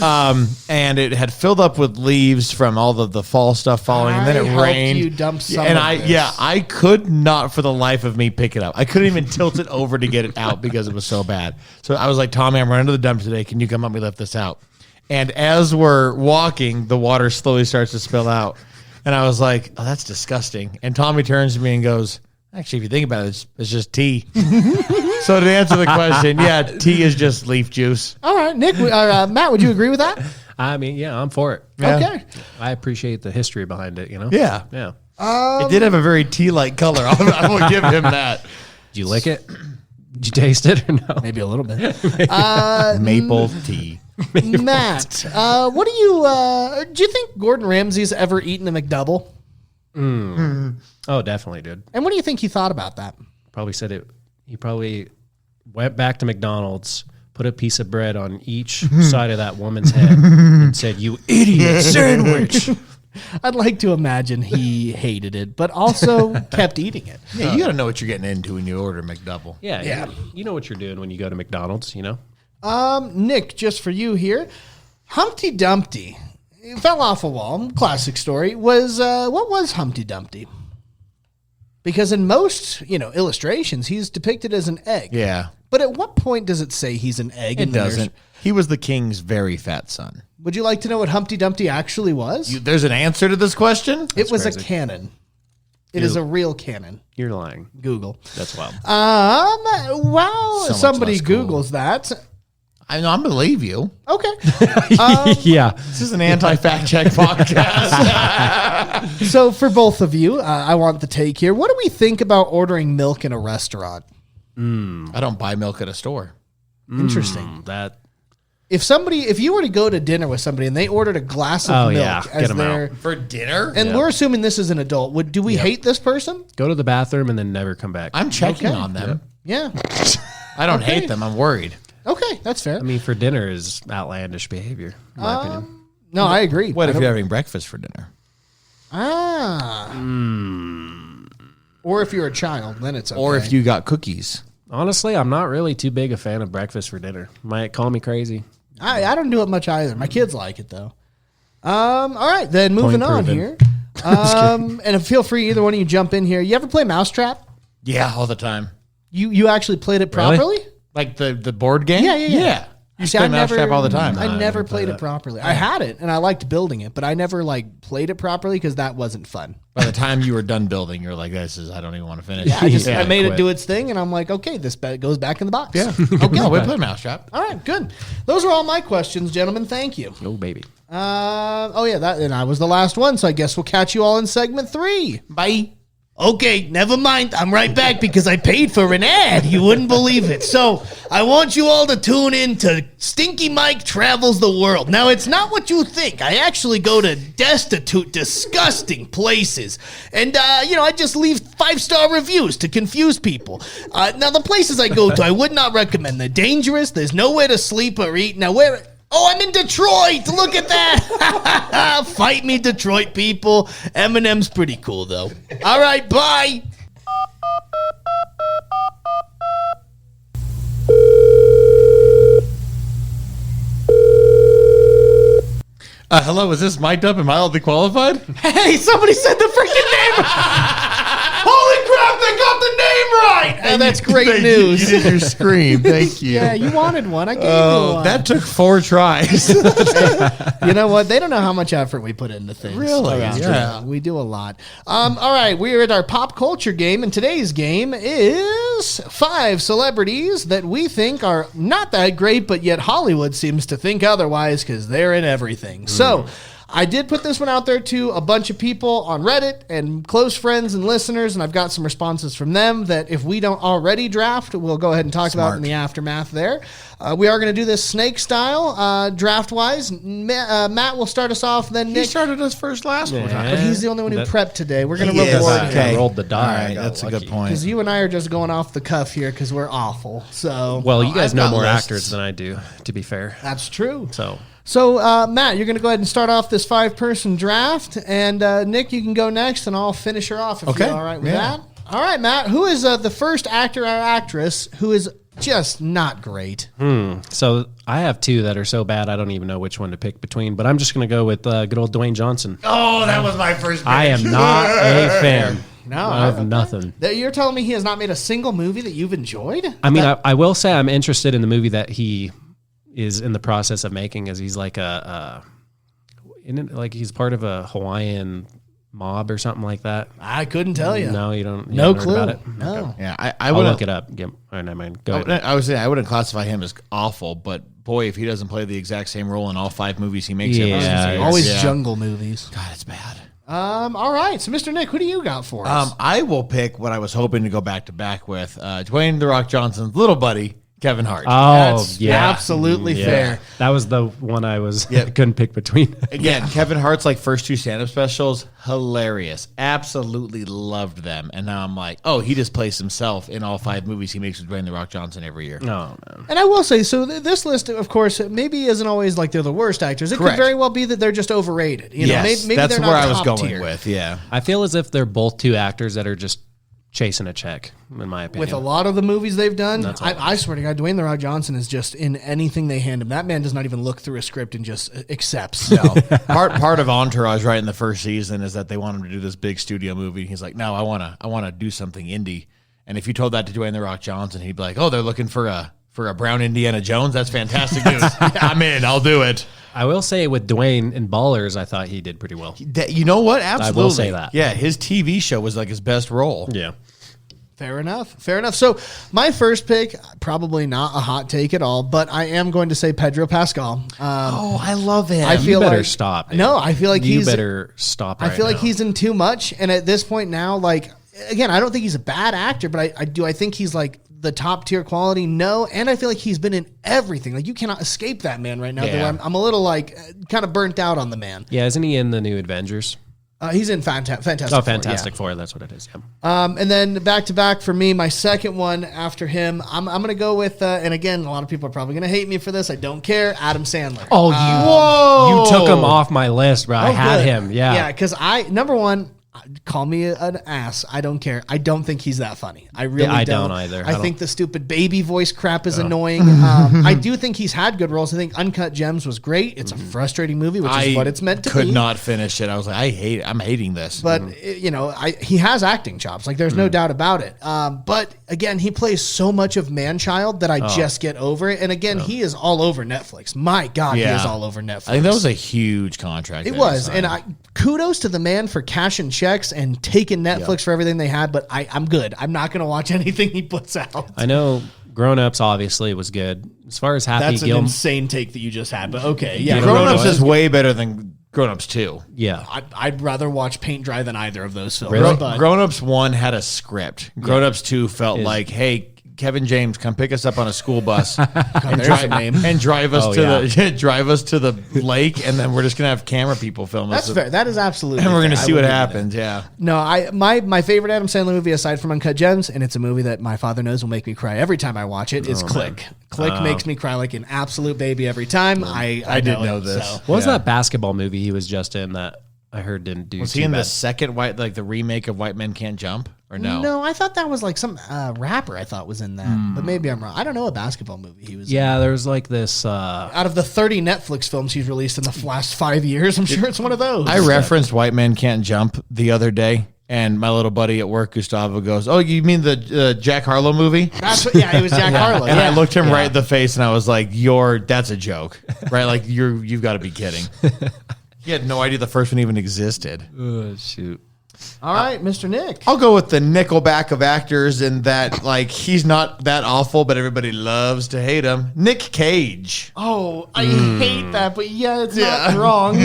And it had filled up with leaves from all of the fall stuff falling, and then I it helped rained. you dump some and of this. I could not for the life of me pick it up. I couldn't even tilt it over to get it out because it was so bad. So I was like, Tommy, I'm running to the dump today. Can you come help me lift this out? And as we're walking, the water slowly starts to spill out. And I was like, oh, that's disgusting. And Tommy turns to me and goes, actually, if you think about it, it's just tea. So to answer the question, yeah, tea is just leaf juice. All right, Nick, Matt, would you agree with that? I mean, yeah, I'm for it. Yeah. Okay. I appreciate the history behind it, you know? Yeah. Yeah. It did have a very tea-like color. I will give him that. Did you lick it? Did you taste it or no? Maybe a little bit. Maple tea. Matt, what do you think Gordon Ramsay's ever eaten a McDouble? Oh, definitely, dude. And what do you think he thought about that? Probably said it. He probably went back to McDonald's, put a piece of bread on each side of that woman's head, and said, "You idiot sandwich." I'd like to imagine he hated it, but also kept eating it. Yeah, you got to know what you're getting into when you order McDouble. Yeah. You know what you're doing when you go to McDonald's, you know? Nick, just for you here, Humpty Dumpty fell off a wall. Classic story. What was Humpty Dumpty? Because in most, illustrations, he's depicted as an egg. Yeah. But at what point does it say he's an egg? It doesn't. He was the king's very fat son. Would you like to know what Humpty Dumpty actually was? There's an answer to this question? It was crazy. a canon. It is a real canon. You're lying. Google. That's wild. While So much somebody less cool. Googles that. I know, I believe you. Okay. Yeah. This is an anti-fact check podcast. So for both of you, I want the take here. What do we think about ordering milk in a restaurant? I don't buy milk at a store. Interesting. That. If you were to go to dinner with somebody and they ordered a glass of milk get as 'em their, For dinner? and we're assuming this is an adult, do we hate this person? Go to the bathroom and then never come back. I'm checking Okay. on them. Yeah. I don't hate them. I'm worried. Okay, that's fair. I mean, for dinner is outlandish behavior, in my opinion. No, I agree. What if you're having breakfast for dinner? Or if you're a child, then it's okay. Or if you got cookies? Honestly, I'm not really too big a fan of breakfast for dinner. Might call me crazy. I don't do it much either. My kids like it though. All right, then moving on proven. here. And feel free, either one of you jump in here. You ever play Mousetrap? Yeah, all the time. You actually played it Really? properly? Like the board game? Yeah. You play Mousetrap all the time. I never play played it that. properly. I had it and I liked building it, but I never played it properly because that wasn't fun. By the time you were done building, you're like, I don't even want to finish. I made it quit. do its thing, and I'm like, okay, this goes back in the box. Yeah. Okay. No, we play Mousetrap. All right, good. Those are all my questions, gentlemen. Thank you. Oh, baby. And I was the last one, so I guess we'll catch you all in segment 3. Bye. Okay, never mind. I'm right back because I paid for an ad. You wouldn't believe it. So I want you all to tune in to Stinky Mike Travels the World. Now, it's not what you think. I actually go to destitute, disgusting places. And, I just leave 5-star reviews to confuse people. Now, the places I go to, I would not recommend. They're dangerous. There's nowhere to sleep or eat. Now, Oh, I'm in Detroit. Look at that. Fight me, Detroit people. Eminem's pretty cool, though. All right, bye. Hello, is this mic'd up? Am I oddly qualified? Hey, somebody said the freaking name. Holy crap, they got the name right. Oh, that's great news. You did your scream. Thank you. Yeah, you wanted one. I gave you one. That took 4 tries. You know what? They don't know how much effort we put into things. Really? Yeah. We do a lot. All right, we're at our pop culture game, and today's game is 5 celebrities that we think are not that great, but yet Hollywood seems to think otherwise because they're in everything. So I did put this one out there to a bunch of people on Reddit and close friends and listeners, and I've got some responses from them that if we don't already draft, we'll go ahead and talk about in the aftermath there. We are going to do this snake style, draft-wise. Matt will start us off, then Nick. He started us first last one. But he's the only one who prepped today. We're going to reward him. I rolled the die. All right, that's a good point. Because you and I are just going off the cuff here because we're awful. So, Well, you guys I've know got more lists. actors than I do, to be fair. that's true. So Matt, you're going to go ahead and start off this 5-person draft. And Nick, you can go next, and I'll finish her off if you're all right with that. All right, Matt. Who is the first actor or actress who is just not great? So I have 2 that are so bad I don't even know which one to pick between. But I'm just going to go with good old Dwayne Johnson. Oh, that was my first pick. I am not a fan of nothing. You're telling me he has not made a single movie that you've enjoyed? I mean, I will say I'm interested in the movie that he is in the process of making, as he's like he's part of a Hawaiian mob or something like that. I couldn't tell you. No, you don't. No haven't clue. heard about it? No. Okay. Yeah, I'll look it up. All right, never mind. Go ahead. I was saying I wouldn't classify him as awful, but boy, if he doesn't play the exact same role in all 5 movies he makes, Always jungle movies. God, it's bad. All right, so Mr. Nick, who do you got for us? I will pick what I was hoping to go back to back with Dwayne "The Rock" Johnson's little buddy, Kevin Hart. Oh, That's yeah. absolutely fair. That was the one I couldn't pick between. Again, Kevin Hart's first 2 stand-up specials, hilarious. Absolutely loved them. And now I'm like, oh, he just plays himself in all 5 movies he makes with Dwayne "The Rock" Johnson every year. Oh, man. And I will say, so this list, of course, maybe isn't always like they're the worst actors. It Correct. could very well be that they're just overrated. Yes, maybe that's they're where not I was top going tier. with, yeah. I feel as if they're both 2 actors that are just chasing a check, in my opinion. With a lot of the movies they've done, That's all. I swear to God, Dwayne "The Rock" Johnson is just in anything they hand him. That man does not even look through a script and just accepts. No. Part of Entourage right in the first season is that they want him to do this big studio movie. He's like, no, I want to do something indie. And if you told that to Dwayne "The Rock" Johnson, he'd be like, oh, they're looking for a brown Indiana Jones. That's fantastic news. I'm in. I'll do it. I will say with Dwayne in Ballers, I thought he did pretty well. You know what? Absolutely. I will say that. Yeah, his TV show was his best role. Yeah. Fair enough. So my first pick, probably not a hot take at all, but I am going to say Pedro Pascal. I love him. I feel You better like stop. dude. No, I feel like you he's better stop. I feel like he's in too much, and at this point now, again, I don't think he's a bad actor, but I think he's the top tier quality. No, and I feel like he's been in everything. You cannot escape that man right now. Yeah. Though I'm a little kind of burnt out on the man. Yeah, isn't he in the new Avengers? He's in Fantastic Oh, Four, Fantastic yeah. Four. That's what it is. Yeah. And then back to back for me, my second one after him, I'm going to go with, and again, a lot of people are probably going to hate me for this. I don't care. Adam Sandler. Oh, you took him off my list, bro. I had good. him. Yeah. Yeah, because number one, call me an ass. I don't care. I don't think he's that funny. I really I don't. don't either. I I think the stupid baby voice crap is annoying. I do think he's had good roles. I think Uncut Gems was great. It's a frustrating movie, which is what it's meant to be. Could not finish it. I was like, I'm hating this. But, he has acting chops. There's no doubt about it. But, again, he plays so much of man-child that I just get over it. And, again, he is all over Netflix. My God, he is all over Netflix. I think that was a huge contract. It was. And kudos to the man for cashing checks and taking Netflix for everything they had. But I'm good. I'm not going to watch anything he puts out. I know Grown Ups obviously was good. As far as Happy That's an Gilmore. insane take that you just had. But, okay. Yeah. Grown Ups is way better than Grown Ups 2. Yeah. I'd rather watch paint dry than either of those films. Really? But Grown Ups 1 had a script. Grown Ups 2 felt like, hey, Kevin James, come pick us up on a school bus and drive us drive us to the lake, and then we're just gonna have camera people film us. That's fair. That is absolutely. And we're fair. gonna see what happens. Yeah. No, my favorite Adam Sandler movie aside from Uncut Gems, and it's a movie that my father knows will make me cry every time I watch it, is Click. Man. Click makes me cry like an absolute baby every time. I didn't know this. So. What was that basketball movie he was just in that I heard didn't do? Was he in the second the remake of White Men Can't Jump? Or no? No, I thought that was like some rapper I thought was in that. But maybe I'm wrong. I don't know a basketball movie he was in. Yeah, there was like this... out of the 30 Netflix films he's released in the last 5 years, I'm sure it's one of those. I referenced White Men Can't Jump the other day, and my little buddy at work, Gustavo, goes, "Oh, you mean the Jack Harlow movie?" That's it was Jack Harlow. And I looked him right in the face, and I was like, that's a joke. Right? Like, you've got to be kidding. He had no idea the first one even existed. Oh, shoot. All right, Mr. Nick. I'll go with the Nickelback of actors in that, like, he's not that awful, but everybody loves to hate him. Nick Cage. Oh, I hate that, but it's not wrong.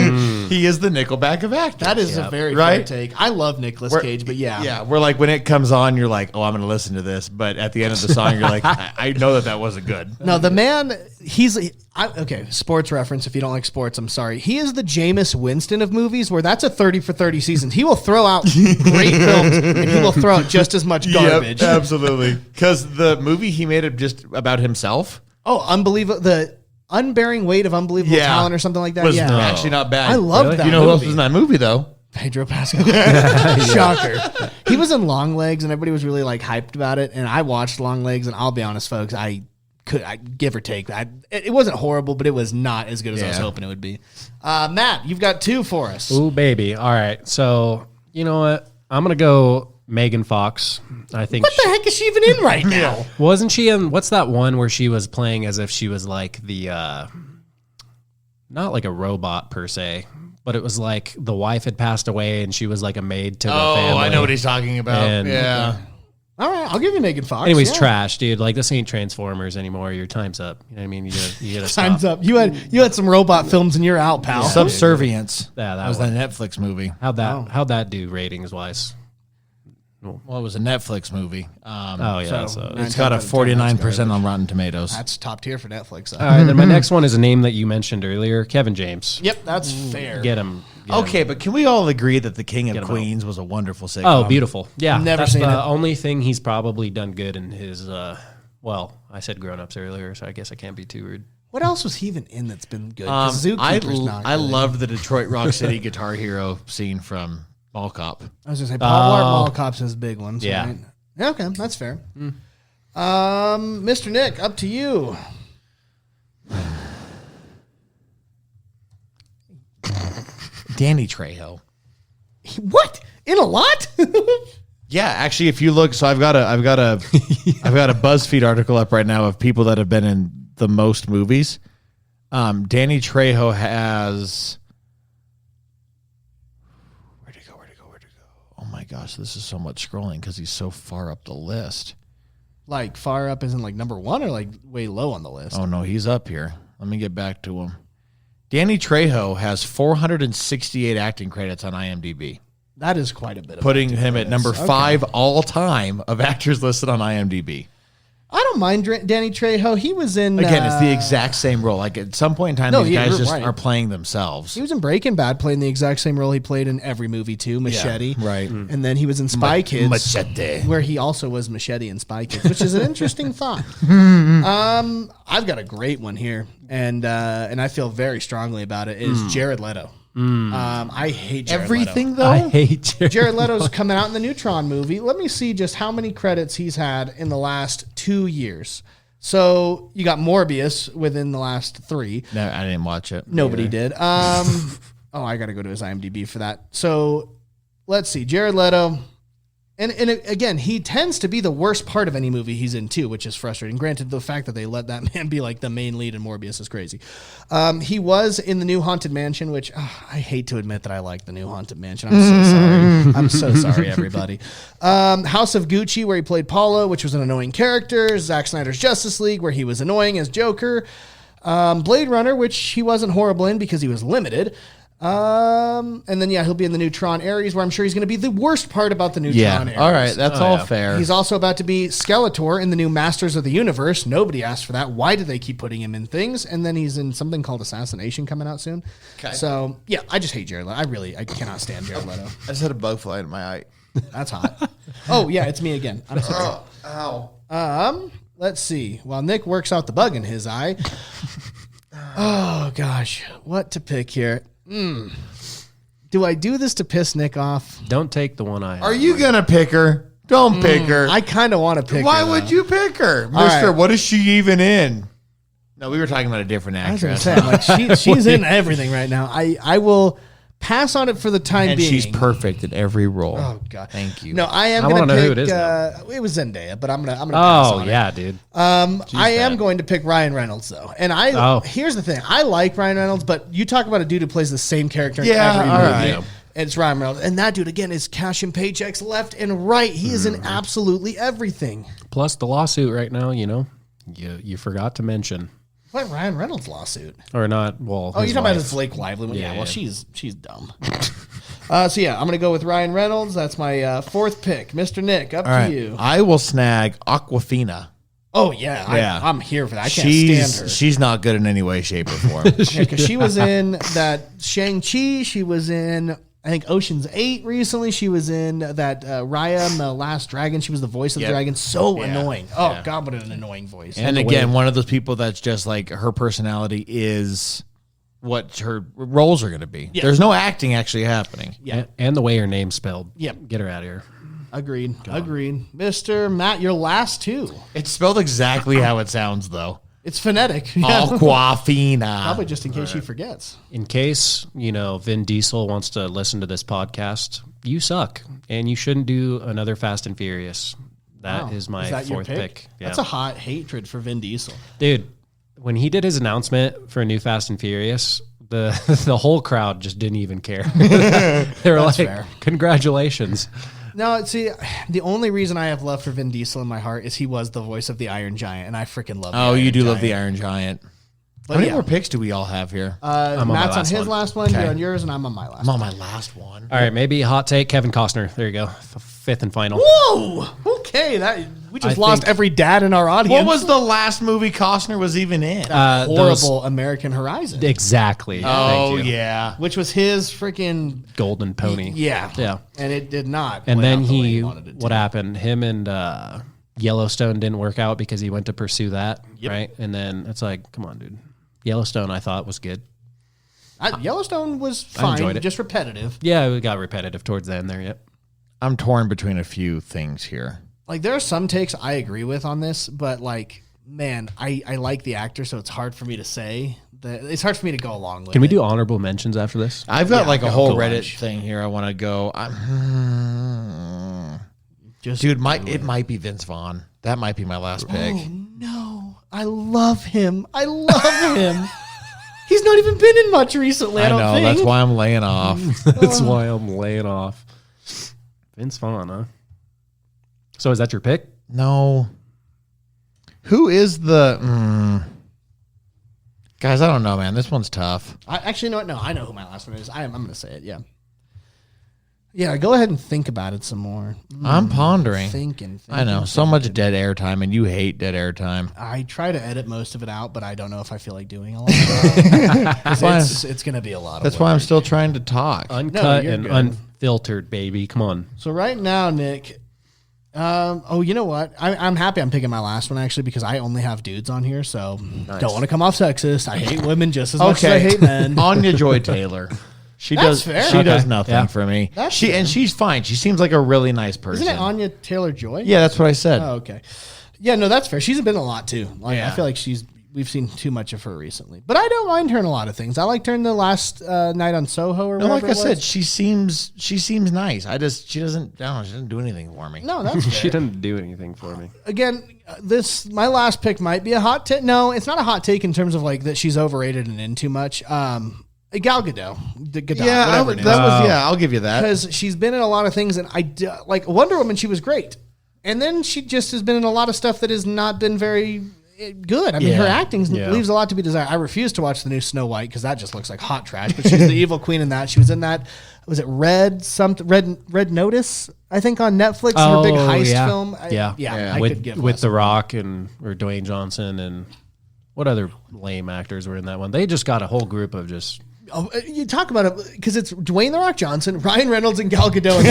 He is the Nickelback of actors. That is a very fair take. I love Nicolas Cage, but Yeah, we're like, when it comes on, you're like, oh, I'm going to listen to this. But at the end of the song, you're like, I know that wasn't good. No, the man, okay, sports reference. If you don't like sports, I'm sorry. He is the Jameis Winston of movies, where that's a 30 for 30 seasons. He will throw out great films, and he will throw out just as much garbage. Yep, absolutely. Because the movie he made just about himself. Oh, unbelievable. The Unbearing Weight of Unbelievable Talent or something like that. Was actually not bad. I love that. You know who else was in that movie, though? Pedro Pascal. Shocker. He was in Long Legs, and everybody was really like hyped about it. And I watched Long Legs, and I'll be honest, folks, I give or take. It wasn't horrible, but it was not as good as I was hoping it would be. Matt, you've got 2 for us. Ooh, baby. All right. So, you know what? I'm going to go Megan Fox. I think. What the heck is she even in right now? Wasn't she in, what's that one where she was playing as if she was like the, not like a robot per se, but it was like the wife had passed away and she was like a maid to the family. Oh, I know what he's talking about. And, All right, I'll give you Megan Fox. Anyways, trash, dude. Like, this ain't Transformers anymore. Your time's up. You know what I mean? You gotta stop. Time's up. You had some robot films and you're out, pal. Subservience. Yeah, that was a Netflix movie. How'd that do ratings wise? Well, it was a Netflix movie. So it's got a 49% on Rotten Tomatoes. That's top tier for Netflix. All right, then my next one is a name that you mentioned earlier, Kevin James. Yep, that's fair. Get him. Okay, but can we all agree that The King of Queens was a wonderful sitcom? Oh, beautiful. Yeah. Never seen it. That's the only thing he's probably done good in his, well, I said Grown Ups earlier, so I guess I can't be too rude. What else was he even in that's been good? Zookeeper's not good. I loved the Detroit Rock City Guitar Hero scene from Mall Cop. I was going to say, Paul Blart Mall Cop's his big one. So yeah. Right? Yeah, okay, that's fair. Mr. Nick, up to you. Danny Trejo. What? In a lot? Yeah, actually, if you look, so I've got a BuzzFeed article up right now of people that have been in the most movies. Danny Trejo has. Where'd he go? Oh my gosh, this is so much scrolling because he's so far up the list. Like far up isn't like number one or like way low on the list? Oh no, he's up here. Let me get back to him. Danny Trejo has 468 acting credits on IMDb. That is quite a bit. Putting him at number 5 all time of actors listed on IMDb. I don't mind Danny Trejo. He was in... Again, it's the exact same role. Like at some point in time, these guys just are playing themselves. He was in Breaking Bad playing the exact same role he played in every movie too, Machete. Yeah, right. And then he was in Spy Kids. Machete. Where he also was Machete in Spy Kids, which is an interesting thought. I've got a great one here, and I feel very strongly about it, is Jared Leto. I hate Jared everything Leto. though. I hate Jared Leto's coming out in the Neutron movie. Let me see just how many credits he's had in the last 2 years. So you got Morbius within the last 3. No, I didn't watch it. Nobody did. I got to go to his IMDb for that. So let's see, Jared Leto. And again, he tends to be the worst part of any movie he's in too, which is frustrating. Granted, the fact that they let that man be like the main lead in Morbius is crazy. He was in the new Haunted Mansion, which I hate to admit that I like the new Haunted Mansion. I'm so sorry. I'm so sorry, everybody. House of Gucci, where he played Paulo, which was an annoying character. Zack Snyder's Justice League, where he was annoying as Joker. Blade Runner, which he wasn't horrible in because he was limited. And then, he'll be in the new Tron Ares, where I'm sure he's going to be the worst part about the new Tron Ares. All right. That's all fair. He's also about to be Skeletor in the new Masters of the Universe. Nobody asked for that. Why do they keep putting him in things? And then he's in something called Assassination coming out soon. Okay. So, I just hate Jared Leto. I cannot stand Jared Leto. I just had a bug fly in my eye. That's hot. Oh, yeah, it's me again. I'm sorry. Ow. Let's see. While Nick works out the bug in his eye. Oh, gosh. What to pick here? Do I do this to piss Nick off? Don't take the one I have. Are you going to pick her? Don't pick her. I kind of want to pick her. Why would you pick her? Mister, what is she even in? No, we were talking about a different actress. I was gonna say, like, she's in everything right now. I will pass on it for the time being. She's perfect in every role. Oh God, thank you. No, I am going to pick. Who it is it was Zendaya, but I'm gonna pass on it. Dude. I am going to pick Ryan Reynolds though, and here's the thing: I like Ryan Reynolds, but you talk about a dude who plays the same character in every movie. Right. And it's Ryan Reynolds, and that dude again is cashing paychecks left and right. He is in absolutely everything. Plus the lawsuit right now, you forgot to mention. What, Ryan Reynolds' lawsuit? Or not, well... Oh, you're talking about his Blake Lively one? Yeah, well, she's dumb. I'm going to go with Ryan Reynolds. That's my fourth pick. Mr. Nick, up to you. I will snag Awkwafina. Oh, yeah. I'm here for that. I can't stand her. She's not good in any way, shape, or form. Because she was in that Shang-Chi. She was in... I think Ocean's 8 recently. She was in that Raya and the Last Dragon. She was the voice of the dragon. So annoying. Oh, God, what an annoying voice. And again, one of those people that's just like her personality is what her roles are going to be. Yeah. There's no acting actually happening. Yeah. And the way her name's spelled. Yep. Get her out of here. Agreed. Mr. Matt, your last two. It's spelled exactly how it sounds, though. It's phonetic. Awkwafina. Probably just in case she forgets. In case, Vin Diesel wants to listen to this podcast, you suck. And you shouldn't do another Fast and Furious. That is my fourth pick. Yeah. That's a hot hatred for Vin Diesel. Dude, when he did his announcement for a new Fast and Furious, the whole crowd just didn't even care. They were like, fair. Congratulations. No, see, the only reason I have love for Vin Diesel in my heart is he was the voice of the Iron Giant, and I freaking love. Oh, you do love the Iron Giant. But how many more picks do we all have here? Matt's on his last one. You're on yours, and I'm on my last. I'm on my last one. All right, maybe a hot take. Kevin Costner. There you go. Fifth and final. Whoa. Okay, we just lost every dad in our audience. What was the last movie Costner was even in? Horrible American Horizon. Exactly. Oh yeah, which was his freaking Golden Pony. Yeah. And it did not. And then what happened? Him and Yellowstone didn't work out because he went to pursue that, right? And then it's like, come on, dude. Yellowstone, I thought was good. Yellowstone was fine. I enjoyed it. Just repetitive. Yeah, it got repetitive towards the end there. Yep. I'm torn between a few things here. Like, there are some takes I agree with on this, but like, man, I like the actor, so it's hard for me to say. It's hard for me to go along with. Can we do honorable mentions after this? I've got a whole Reddit thing here. I want to go. It might be Vince Vaughn. That might be my last pick. Oh no, I love him. He's not even been in much recently. I don't think. That's why I'm laying off. That's why I'm laying off. Vince Vaughn, huh? So is that your pick? No. Who is the... Guys, I don't know, man. This one's tough. Actually, no, I know who my last one is. I'm going to say it, yeah. Yeah, go ahead and think about it some more. I'm pondering. Thinking. I know. So much dead air time, and you hate dead air time. I try to edit most of it out, but I don't know if I feel like doing a lot of it. It's going to be a lot of That's why I'm still trying to talk. Uncut and unfiltered, baby. Come on. So right now, Nick... you know what? I'm happy I'm picking my last one, actually, because I only have dudes on here, so don't want to come off sexist. I hate women just as much as I hate men. Anya Joy-Taylor. She does nothing for me. She's fine. She seems like a really nice person. Isn't it Anya Taylor-Joy? Yeah, that's what I said. Oh, okay. Yeah, no, that's fair. She's been a lot too. I feel like we've seen too much of her recently. But I don't mind her in a lot of things. I liked her in the last night on Soho or whatever. Like I said, she seems nice. She doesn't do anything for me. No, that's fair. She doesn't do anything for me. Again, my last pick might be a hot take. No, it's not a hot take in terms of like that she's overrated and in too much. Gal Gadot. I'll give you that. Because she's been in a lot of things, and like Wonder Woman, she was great. And then she just has been in a lot of stuff that has not been very good. I mean, her Yeah. acting Yeah. leaves a lot to be desired. I refuse to watch the new Snow White because that just looks like hot trash. But she's the evil queen in that. She was in that. Was it Red Notice? I think on Netflix. Her big heist film. I could give with less. The Rock or Dwayne Johnson and what other lame actors were in that one? They just got a whole group of just. Oh, you talk about it because it's Dwayne The Rock Johnson, Ryan Reynolds, and Gal Gadot.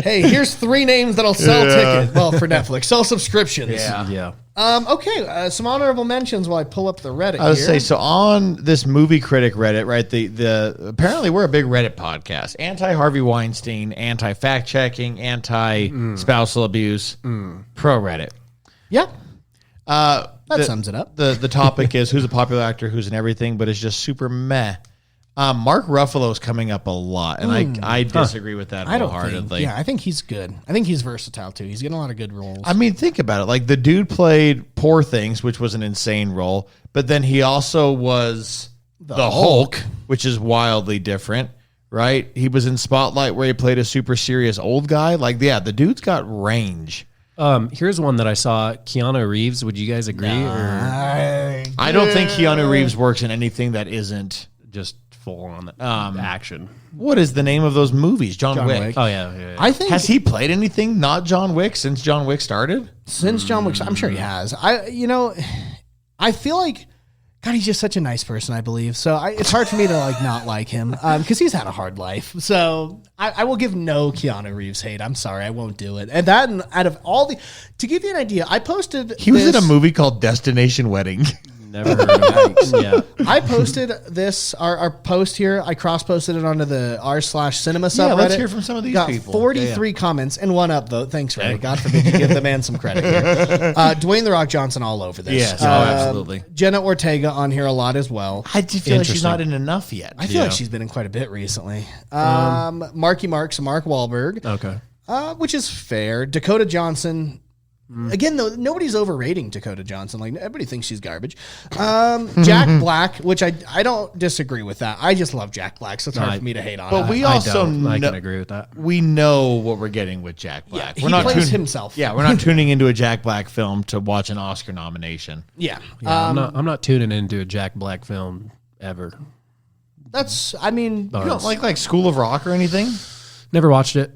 Hey, here's 3 names that'll sell tickets. Well, for Netflix, sell subscriptions. Yeah. Okay, some honorable mentions while I pull up the Reddit. I would here. say so on this movie critic Reddit, right? The apparently we're a big Reddit podcast. Anti Harvey Weinstein, anti fact checking, anti spousal abuse, pro Reddit. Yeah. That sums it up. The topic is who's a popular actor, who's in everything, but it's just super meh. Mark Ruffalo's coming up a lot, and I disagree with that wholeheartedly. I think he's good. I think he's versatile too. He's getting a lot of good roles. I mean, think about it. Like the dude played Poor Things, which was an insane role, but then he also was the Hulk, which is wildly different, right? He was in Spotlight where he played a super serious old guy. Like, yeah, the dude's got range. Here's one that I saw. Keanu Reeves. Would you guys agree? I don't think Keanu Reeves works in anything that isn't Just full on action. What is the name of those movies? John Wick. Wick. Oh yeah. I think Has he played anything not John Wick since John Wick started? since John Wick, I'm sure he has. I feel like, God, he's just such a nice person, I believe. So it's hard for me to not like him because he's had a hard life. So I will give no Keanu Reeves hate. I'm sorry, I won't do it. And that, out of all to give you an idea, I posted. He was in a movie called Destination Wedding. Never heard of that. Yeah. I posted this, our post here. I cross-posted it onto the r/cinema subreddit. Yeah, let's hear from some of these Got people. 43 comments and 1 upvote. Thanks, Reddit. God forbid you give the man some credit here. Dwayne The Rock Johnson all over this. Yes, absolutely. Jenna Ortega on here a lot, not I do feel like she's not in enough yet. I feel like she's been in quite a bit recently. Marky Mark, so Mark Wahlberg, Okay. which is fair. Dakota Johnson. Again, though, nobody's overrating Dakota Johnson. Like, everybody thinks she's garbage. Jack Black, which I don't disagree with that. I just love Jack Black, so it's hard for me to hate on But him. we also I can agree with that. we know what we're getting with Jack Black. Yeah, we're he not plays himself. Yeah, we're not tuning into a Jack Black film to watch an Oscar nomination. Yeah. I'm not tuning into a Jack Black film ever. That's, I mean, You don't like School of Rock or anything? Never watched it.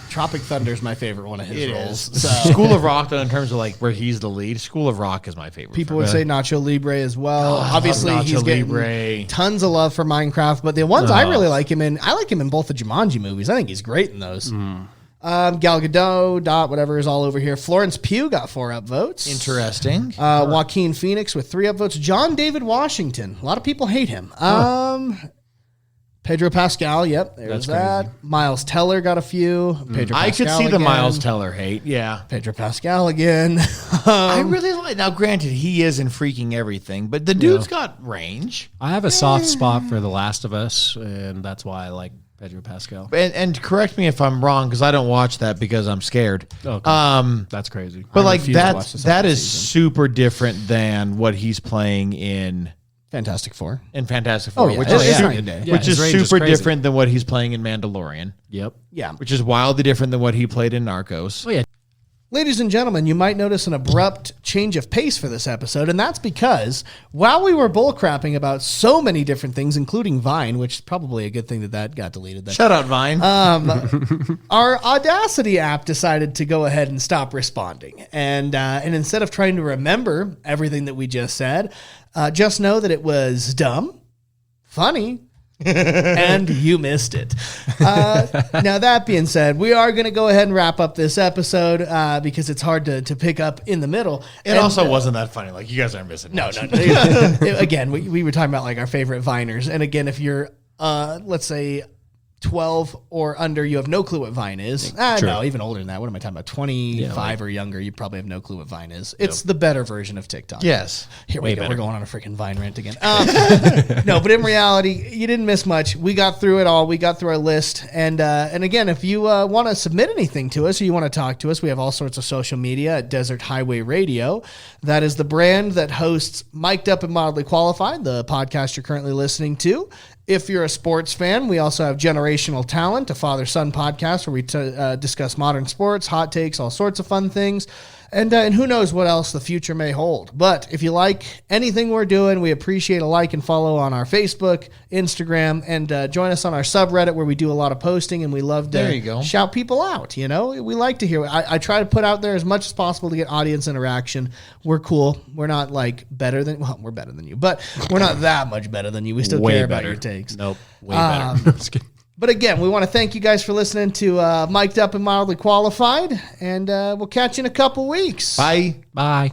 Tropic Thunder is my favorite one of his roles. So. School of Rock, though, in terms of where he's the lead, School of Rock is my favorite. People would say Nacho Libre as well. Obviously, Nacho he's getting Libre. tons of love for Minecraft, but the ones I really like him in, I like him in both the Jumanji movies. I think he's great in those. Gal Gadot, Whatever is all over here. Florence Pugh got 4 upvotes. Interesting. Joaquin Phoenix with 3 upvotes. John David Washington. A lot of people hate him. Pedro Pascal, yep, there's that. Miles Teller got a few. Pedro I Pascal could see the again. Miles Teller hate. Yeah. Pedro Pascal again. I really like. Now, granted, he is in freaking everything, but the dude's got range. I have a soft spot for The Last of Us, and that's why I like Pedro Pascal. And correct me if I'm wrong, because I don't watch that because I'm scared. Okay. That's crazy. But I refuse to watch the that second is season. super different than what he's playing in Fantastic Four. Fantastic Four, yeah. which Oh, is yeah. super, Yeah, which his is range is super crazy. different than what he's playing in Mandalorian, Yep. Yeah. which is wildly different than what he played in Narcos. Oh yeah. Ladies and gentlemen, you might notice an abrupt change of pace for this episode, and that's because while we were bullcrapping about so many different things, including Vine, which is probably a good thing that got deleted then. Shut out, Vine. Our Audacity app decided to go ahead and stop responding. And instead of trying to remember everything that we just said, just know that it was dumb, funny, and you missed it. Now, that being said, we are going to go ahead and wrap up this episode because it's hard to pick up in the middle. It also wasn't that funny. Like, you guys aren't missing No, much. no. Again, we were talking about our favorite Viners. And again, if you're, let's say, 12 or under, you have no clue what Vine is. No, even older than that. What am I talking about? 25 or younger, you probably have no clue what Vine is. It's the better version of TikTok. Yes. Here Way we go. better. We're going on a freaking Vine rant again. No, but in reality, you didn't miss much. We got through it all. We got through our list. And again, if you want to submit anything to us or you want to talk to us, we have all sorts of social media at Desert Highway Radio. That is the brand that hosts Mic'd Up and Mildly Qualified, the podcast you're currently listening to. If you're a sports fan, we also have Generational Talent, a father-son podcast where we discuss modern sports, hot takes, all sorts of fun things. And who knows what else the future may hold. But if you like anything we're doing, we appreciate a like and follow on our Facebook, Instagram, and join us on our subreddit where we do a lot of posting, and we love to shout people out. You know, we like to hear. I try to put out there as much as possible to get audience interaction. We're cool. We're not like better than, well, we're better than you, but we're not that much better than you. We still care about your takes. Nope. Way better. Just kidding. But again, we want to thank you guys for listening to Mic'd Up and Mildly Qualified, and we'll catch you in a couple weeks. Bye. Bye.